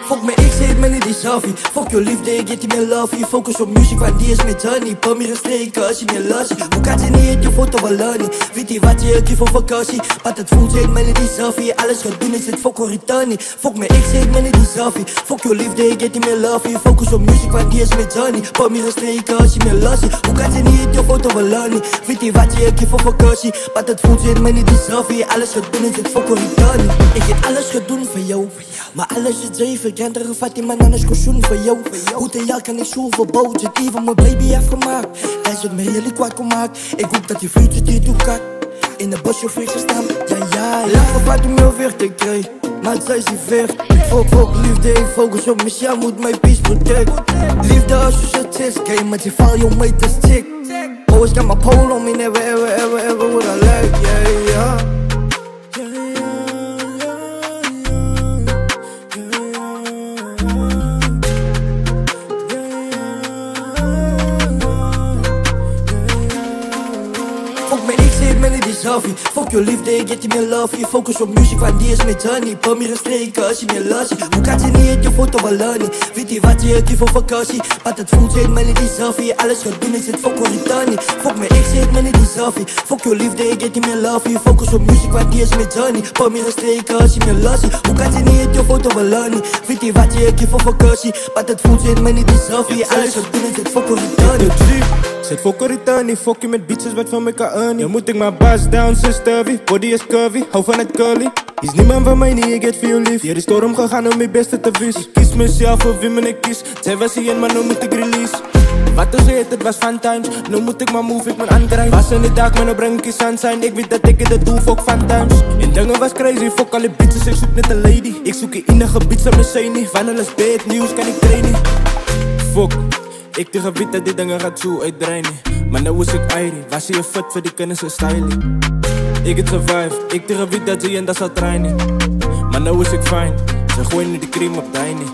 Fuck mijn ex, heet me niet die selfie. Fuck je liefde, ik get die meer love. Je focus op muziek, want die is met honey. Pam hier streken als je meer lassie. Hoe kan je niet je foto wel lani? Weet je wat je kiest voor vakantie? Want het voelt, heet me niet die selfie. Alles gaat doen is het fuck or returnnie. Fuck mijn ex, heet me niet die selfie. Fuck je liefde, ik get die meer love. Je focus op muziek, want die is met honey. Pam hier streken als je meer lassie. Hoe kan je niet je foto wel lani? Weet je wat je kiest voor vakantie? Want het voelt, heet me niet die selfie. Alles gaat doen is het fuck or returnnie. Ik heb alles gedaan voor jou, maar alles is zeven. Ik heb er gevat in mijn anders kostuum voor jou. Hoe te jaar kan ik zoveel positief om mijn baby heeft gemaakt. Hij zit me heel kwaad gemaakt. Ik hoop dat je vriendje dit doet kak. In de bosje vrees staan, ja. Lang gevaart om jou weer te krijgen, maar het zij ze vecht. Fuck liefde, ik focus op mezelf, moet mijn peace protect. Liefde als je zit is, game met je val, je meet is chick. Always got my pole on me, never ever what I like, yeah. Fuck mijn ex, heet me niet die selfie. Fuck je liefde, ik get die meer love. Je focus op muziek, want die is met honey. Pam hier streken als je meer lassie. Hoe kan je niet je foto wel lani? Weet je wat je kiest voor vakantie? Want het voelt, heet me niet die selfie. Alles gaat doen is het fuck or returnnie. Fuck mijn ex, heet me niet die selfie. Fuck je liefde, ik get die meer love. Je focus op muziek, want die is met honey. Pam hier streken als je meer lassie. Hoe kan je niet je foto wel lani? Weet je wat je kiest voor vakantie? Want het voelt, heet me niet die selfie. Alles gaat doen is het fuck or returnnie. Zet fuck or returnnie, fuck je met beats wat van me kan earnen. Je moet ik maar bust down, sister, body is curvy, hou van het curly. Is niemand van mij niet, ik get veel lief. Hier is storm gegaan om mijn beste te vis. Ik kies mezelf voor wie me ik kies. Zij was hier, maar nu moet ik release. Wat is het was fun times. Nu moet ik maar move, ik ben aangrijp. Was in de dag, maar nu breng ik sunshine. Ik weet dat ik het doe, fuck fun times. En dingen was crazy, fuck alle bitches, ik zoek net een lady. Ik zoek je in de gebied, zo me say niet. Van alles bad nieuws kan ik trainen. Fuck. Ik tegen weet dat die dingen gaat zo uitdraaien. Maar nou is ik airy, was je fit voor die kennis en styling. Ik het survive, ik tegen weet dat ze en dat zal trainen. Maar nou is ik fine, ze gooien nu die cream op Tiny.